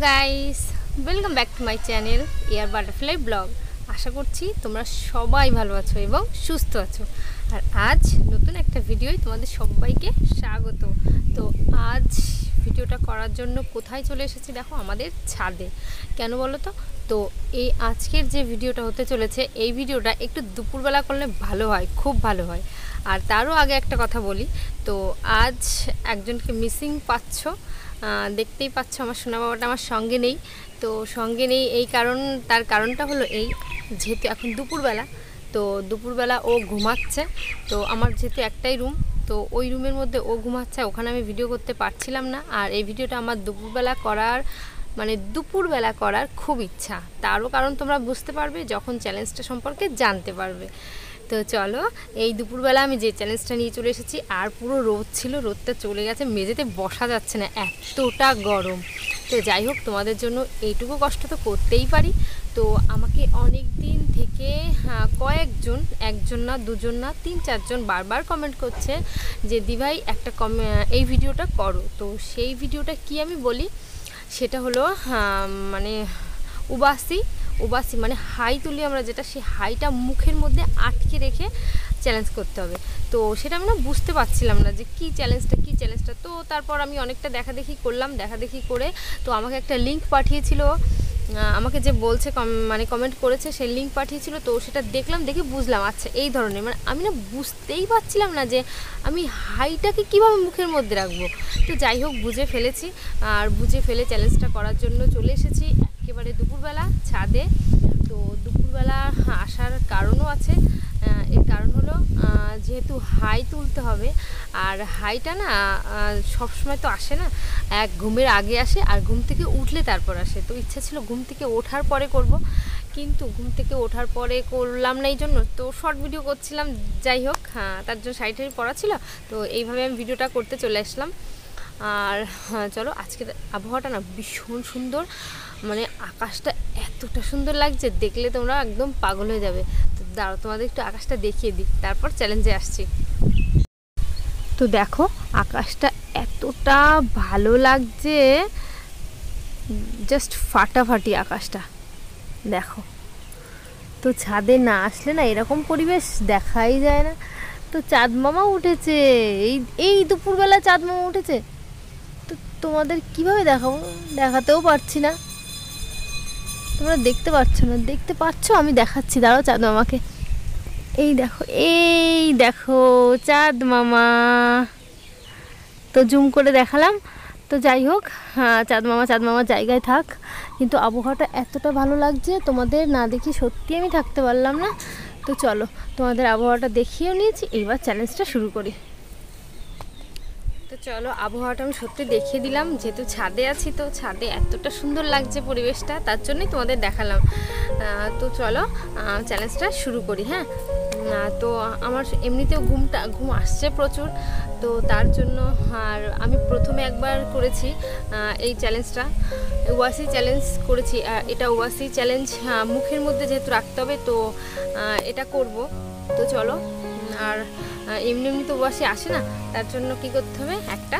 Guys, welcome back to my channel air butterfly blog. আশা করছি তোমরা সবাই ভালো আছো এবং সুস্থ আছো। আর আজ নতুন একটা ভিডিওয় তোমাদের সবাইকে স্বাগত। তো আজ ভিডিওটা করার জন্য কোথায় চলে এসেছি দেখো, আমাদের ছাদে। কেন বলো তো? তো এই আজকের যে ভিডিওটা হতে চলেছে, এই ভিডিওটা একটু দুপুরবেলা করলে ভালো হয়, খুব ভালো হয়। আর তারও আগে একটা কথা বলি, তো আজ একজনকে মিসিং পাচ্ছ, দেখতেই পাচ্ছ। আমার সোনা বাবাটা আমার সঙ্গে নেই। তো সঙ্গে নেই তার কারণটা হলো এই, যেহেতু এখন দুপুরবেলা, তো দুপুরবেলা ও ঘুমাচ্ছে। তো আমার যেহেতু একটাই রুম, তো ওই রুমের মধ্যে ও ঘুমাচ্ছে, ওখানে আমি ভিডিও করতে পারছিলাম না। আর এই ভিডিওটা আমার দুপুরবেলা করার খুব ইচ্ছা। তারও কারণ তোমরা বুঝতে পারবে যখন চ্যালেঞ্জটা সম্পর্কে জানতে পারবে। তো চলো, এই দুপুরবেলা আমি যে চ্যালেঞ্জটা নিয়ে চলে এসেছি, আর পুরো রোদ ছিল, রোদটা চলে গেছে, মেঝেতে বসা যাচ্ছে না, এতটা গরম। তো যাই হোক, তোমাদের জন্য এইটুকু কষ্ট তো করতেই পারি। তো আমাকে অনেক দিন থেকে কয়েকজন, একজন না, দুজন না, 3-4জন বারবার কমেন্ট করছে যে দিভাই একটা এই ভিডিওটা করো। তো সেই ভিডিওটা কি আমি বলি, সেটা হলো মানে উবাসি মানে হাই তুলি আমরা, যেটা সেই হাইটা মুখের মধ্যে আটকে রেখে চ্যালেঞ্জ করতে হবে। তো সেটা আমি না বুঝতে পারছিলাম না যে কী চ্যালেঞ্জটা। তো তারপর আমি অনেকটা দেখাদেখি করে তো আমাকে একটা লিঙ্ক পাঠিয়েছিল, আমাকে যে বলছে মানে কমেন্ট করেছে, সেই লিঙ্ক পাঠিয়েছিল। তো সেটা দেখলাম, দেখে বুঝলাম আচ্ছা এই ধরনের, মানে আমি না বুঝতেই পারছিলাম না যে আমি হাইটাকে কীভাবে মুখের মধ্যে রাখবো। তো যাই হোক, বুঝে ফেলেছি, আর বুঝে ফেলে চ্যালেঞ্জটা করার জন্য চলে এসেছি একেবারে দুপুরবেলা ছাদে। তো দুপুরবেলা আসার কারণও আছে। এর কারণ হলো যেহেতু হাই তুলতে হবে, আর হাইটা না সবসময় তো আসে না, এক ঘুমের আগে আসে আর ঘুম থেকে উঠলে তারপর আসে। তো ইচ্ছা ছিল ঘুম থেকে ওঠার পরে করব, কিন্তু ঘুম থেকে ওঠার পরে করলাম না, এই জন্য তো শর্ট ভিডিও করছিলাম। যাই হোক, তার জন্য শাড়ি পরা ছিল, তো এইভাবে আমি ভিডিওটা করতে চলে আসলাম। আর চলো, আজকের আবহাওয়াটা না ভীষণ সুন্দর, মানে আকাশটা এতটা সুন্দর লাগছে, দেখলে তোমরা একদম পাগল হয়ে যাবে। তো দাঁড়াও, তোমাদের একটু আকাশটা দেখিয়ে দিই, তারপর চ্যালেঞ্জে আসছি। তো দেখো, আকাশটা এতটা ভালো লাগছে, জাস্ট ফাটাফাটি আকাশটা দেখো। তো ছাদে না আসলে না এরকম পরিবেশ দেখাই যায় না। তো চাঁদ মামা উঠেছে, এই দুপুরবেলা চাঁদ মামা উঠেছে। তো তোমাদের কিভাবে দেখাবো, দেখাতেও পারছি না। তোমরা দেখতে পাচ্ছ, আমি দেখাচ্ছি, দাঁড়াও চাঁদ মামাকে। এই দেখো চাঁদ মামা। তো জুম করে দেখালাম। তো যাই হোক, চাঁদ মামা জায়গায় থাক, কিন্তু আবহাওয়াটা এতটা ভালো লাগছে, তোমাদের না দেখি সত্যি আমি থাকতে পারলাম না। তো চলো, তোমাদের আবহাওয়াটা দেখিয়েও নিয়েছি, এইবার চ্যালেঞ্জটা শুরু করি। তো চলো, আবহাওয়াটা আমি সত্যি দেখিয়ে দিলাম, যেহেতু ছাদে আছি, তো ছাদে এতটা সুন্দর লাগছে পরিবেশটা, তার জন্যই তোমাদের দেখালাম। তো চলো, চ্যালেঞ্জটা শুরু করি। হ্যাঁ, তো আমার এমনিতেও ঘুম আসছে প্রচুর, তো তার জন্য। আর আমি প্রথমে একবার করেছি এই চ্যালেঞ্জটা, উবাসি চ্যালেঞ্জ করেছি। এটা উবাসি চ্যালেঞ্জ, মুখের মধ্যে যেহেতু রাখতে হবে, তো এটা করব। তো চলো, আর এমনি তো উবাসি আসে না, তার জন্য কি করতে হবে, একটা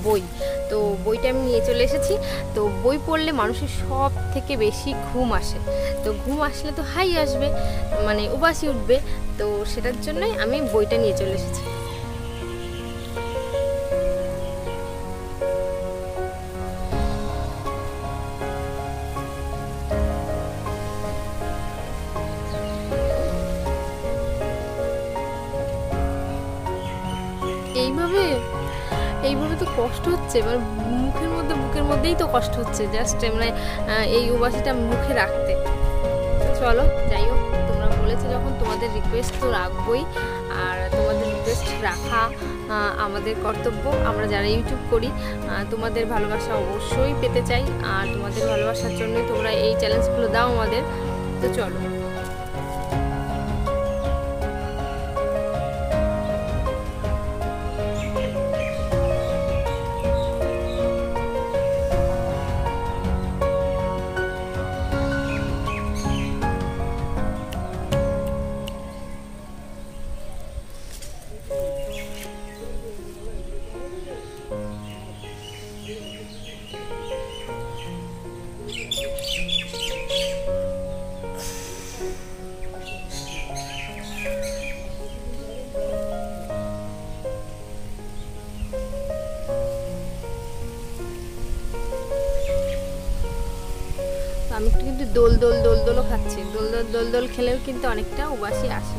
বই। তো বইটা আমি নিয়ে চলে এসেছি। তো বই পড়লে মানুষের সব থেকে বেশি ঘুম আসে। তো ঘুম আসলে তো হাই আসবে, মানে উবাসি উঠবে। তো সেটার জন্যই আমি বইটা নিয়ে চলে এসেছি। এইভাবে তো কষ্ট হচ্ছে, মানে বুকের মধ্যেই তো কষ্ট হচ্ছে, জাস্ট মানে এই উবাসিটা মুখে রাখতে। চলো, যাই হোক, তোমরা বলেছো যখন, তোমাদের রিকোয়েস্ট তো রাখবোই। আর তোমাদের রিকোয়েস্ট রাখা আমাদের কর্তব্য। আমরা যারা ইউটিউব করি, তোমাদের ভালোবাসা অবশ্যই পেতে চাই, আর তোমাদের ভালোবাসার জন্যই তোমরা এই চ্যালেঞ্জগুলো দাও আমাদের। তো চলো, কিন্তু দোল দোল দোল দোলও খাচ্ছি, দোল দোল দোল দোল খেলেও কিন্তু অনেকটা উবাসি আসে।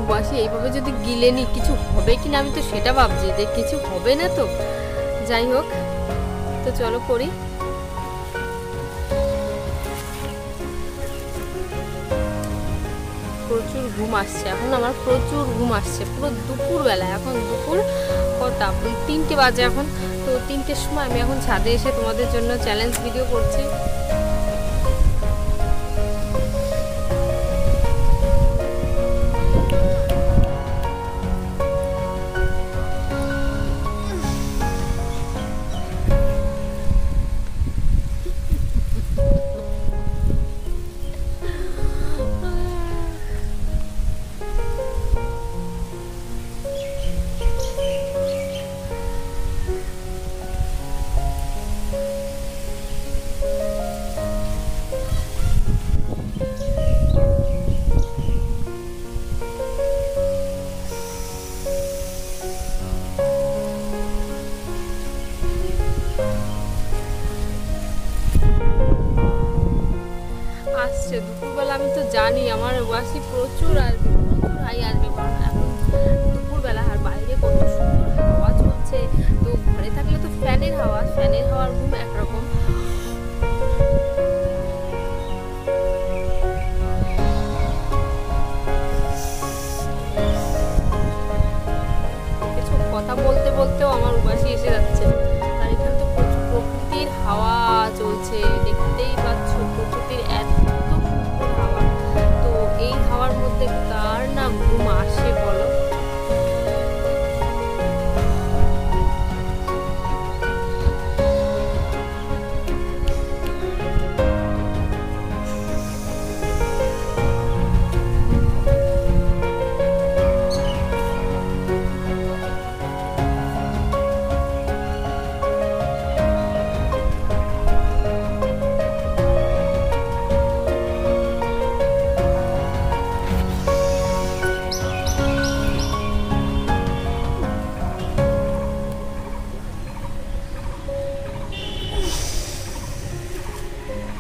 উবাসি এইভাবে যদি গিলে নি কিছু হবে কিনা, আমি তো সেটা ভাবছি যে কিছু হবে না তো। যাই হোক, তো চলো করি। প্রচুর ঘুম আসছে এখন আমার, প্রচুর ঘুম আসছে, পুরো দুপুরবেলা। এখন দুপুর কটা, 3টে বাজে এখন। তো 3টের সময় আমি এখন ছাদে এসে তোমাদের জন্য চ্যালেঞ্জ ভিডিও করছি। দুপুরবেলা আমি তো জানি আমার উবাসি প্রচুর আসবে, প্রচুর হাই আসবে। এখন দুপুরবেলা আর বাইরে কত সুন্দর হাওয়া চলছে। তো ঘরে থাকলে তো ফ্যানের হাওয়া, ফ্যানের হাওয়ার ঘুম একরকম। কিছু কথা বলতে বলতেও আমার উবাসি এসে যাচ্ছে। আর এখানে তো প্রচুর প্রকৃতির হাওয়া চলছে, দেখতেই পাচ্ছ প্রকৃতির এত সুন্দর হাওয়া। তো এই হাওয়ার মধ্যে কার না ঘুম আসে বলো?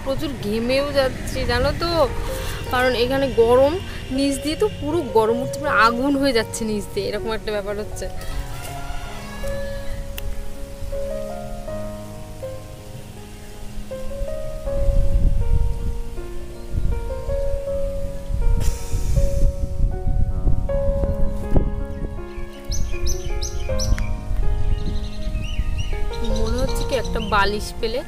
প্রচুর ঘেমেও যাচ্ছি জানো তো, কারণ এখানে গরম, নিচ দিয়ে তো পুরো গরম উঠছে, পুরো আগুন হয়ে যাচ্ছে নিচ দিয়ে, এরকম একটা ব্যাপার হচ্ছে। মনে হচ্ছে কি একটা বালিশ পেলে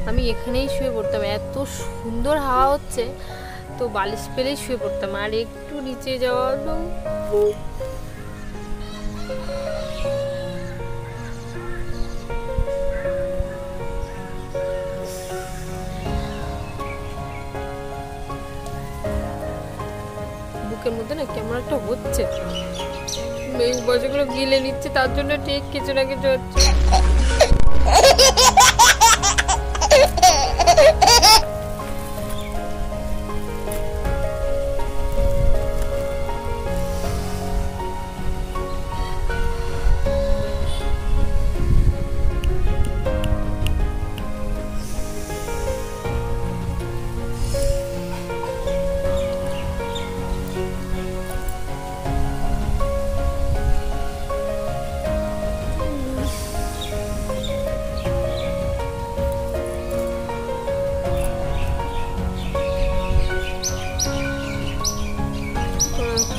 আমি এখানেই শুয়ে পড়তাম, এত সুন্দর হাওয়া হচ্ছে। তো বালিশ পেলেই শুয়ে পড়তাম। আর একটু নিচে যাওয়া বুকের মধ্যে না কেমন একটা হচ্ছে, এই বছরগুলো গিলে নিচ্ছে, তার জন্য ঠিক কিছু না কিছু হচ্ছে।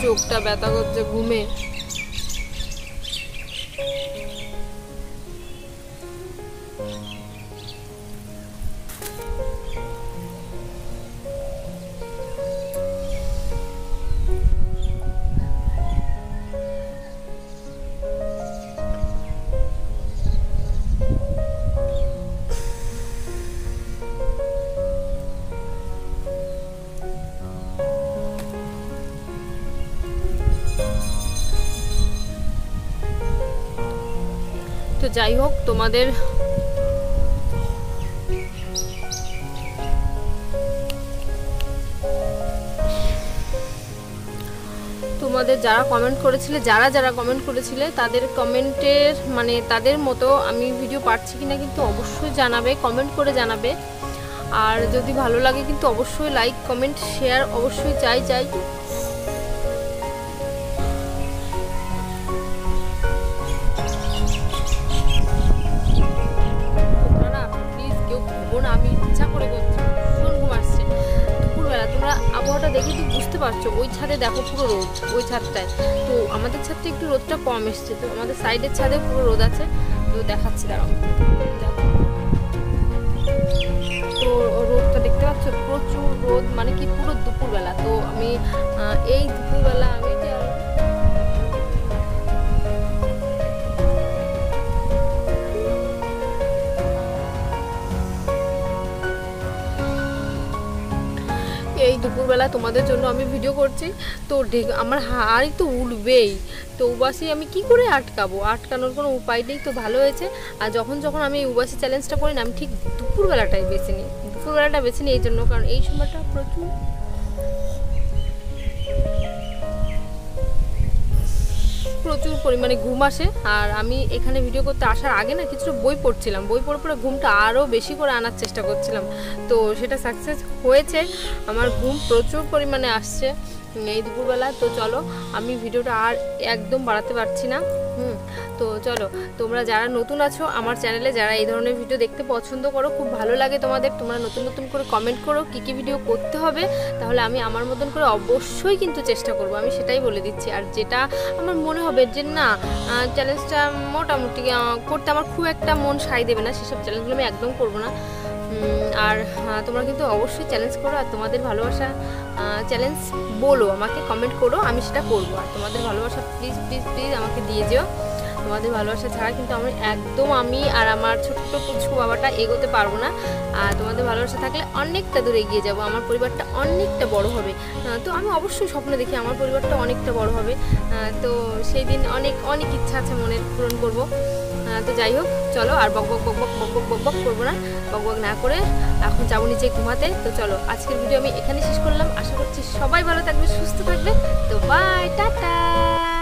চোখটা ব্যথা করছে ঘুমে। যাই হোক, তোমাদের যারা কমেন্ট করেছিলে, যারা কমেন্ট করেছিলে, তাদের কমেন্টের মানে তাদের মতো আমি ভিডিও পাচ্ছি কিনা কিন্তু অবশ্যই জানাবে, কমেন্ট করে জানাবে। আর যদি ভালো লাগে কিন্তু অবশ্যই লাইক কমেন্ট শেয়ার অবশ্যই চাই। তোমরা না প্লিজ কেউ ঘুমো না, আমি ইচ্ছা করে করছি, ভীষণ ঘুম আসছে দুপুরবেলা। তোমরা আবহাওয়াটা দেখে তো বুঝতে পারছো, ওই ছাদে দেখো পুরো রোদ, ওই ছাদটায়। তো আমাদের ছাদটা একটু রোদটা কম এসছে, তো আমাদের সাইডের ছাদে পুরো রোদ আছে। তো দেখাচ্ছি দাঁড়াও, তো রোদটা দেখতে পাচ্ছ, প্রচুর রোদ, মানে কি পুরো দুপুরবেলা। তো আমি এই দুপুরবেলা আমি এই দুপুরবেলা তোমাদের জন্য আমি ভিডিও করছি। তো আমার হাড়ি তো উঠবেই, তো উবাসি আমি কি করে আটকাবো, আটকানোর কোনো উপায় নেই। তো ভালো হয়েছে। আর যখন আমি এই উবাসি চ্যালেঞ্জটা করি না, আমি ঠিক দুপুরবেলাটাই বেছে নিই, এই জন্য, কারণ এই সময়টা প্রচুর পরিমাণে ঘুম আসে। আর আমি এখানে ভিডিও করতে আসার আগে না কিছুটা বই পড়ছিলাম, বই পড়ে ঘুমটা আরও বেশি করে আনার চেষ্টা করছিলাম। তো সেটা সাকসেস হয়েছে, আমার ঘুম প্রচুর পরিমাণে আসছে এই দুপুরবেলা। তো চলো, আমি ভিডিওটা আর একদম বাড়াতে পারছি না। তো চলো, তোমরা যারা নতুন আছো আমার চ্যানেলে, যারা এই ধরনের ভিডিও দেখতে পছন্দ করো, খুব ভালো লাগে তোমাদের, তোমরা নতুন করে কমেন্ট করো কী ভিডিও করতে হবে, তাহলে আমি আমার মতন করে অবশ্যই কিন্তু চেষ্টা করব, আমি সেটাই বলে দিচ্ছি। আর যেটা আমার মনে হবে যে না চ্যালেঞ্জটা মোটামুটি করতে আমার খুব একটা মন সাই দেবে না, সেসব চ্যালেঞ্জগুলো আমি একদম করবো না। আর তোমরা কিন্তু অবশ্যই চ্যালেঞ্জ করো, আর তোমাদের ভালোবাসা চ্যালেঞ্জ বলো, আমাকে কমেন্ট করো, আমি সেটা করবো। আর তোমাদের ভালোবাসা প্লিজ আমাকে দিয়ে যেও। তোমাদের ভালোবাসা ছাড়া কিন্তু আমি আর আমার ছোট্ট পুচকু বাবাটা এগোতে পারবো না। আর তোমাদের ভালোবাসা থাকলে অনেকটা দূর এগিয়ে যাবো, আমার পরিবারটা অনেকটা বড় হবে। তো আমি অবশ্যই স্বপ্ন দেখি আমার পরিবারটা অনেকটা বড় হবে। তো সেই দিন অনেক ইচ্ছা আছে মনের, পূরণ করব। তো যাই হোক, চলো আর বক বক করবো না, বক না করে এখন যাবো নিচে ঘুমাতে। তো চলো, আজকের ভিডিও আমি এখানে শেষ করলাম। আশা করছি সবাই ভালো থাকবে, সুস্থ থাকবে। তো বাই, টাটা।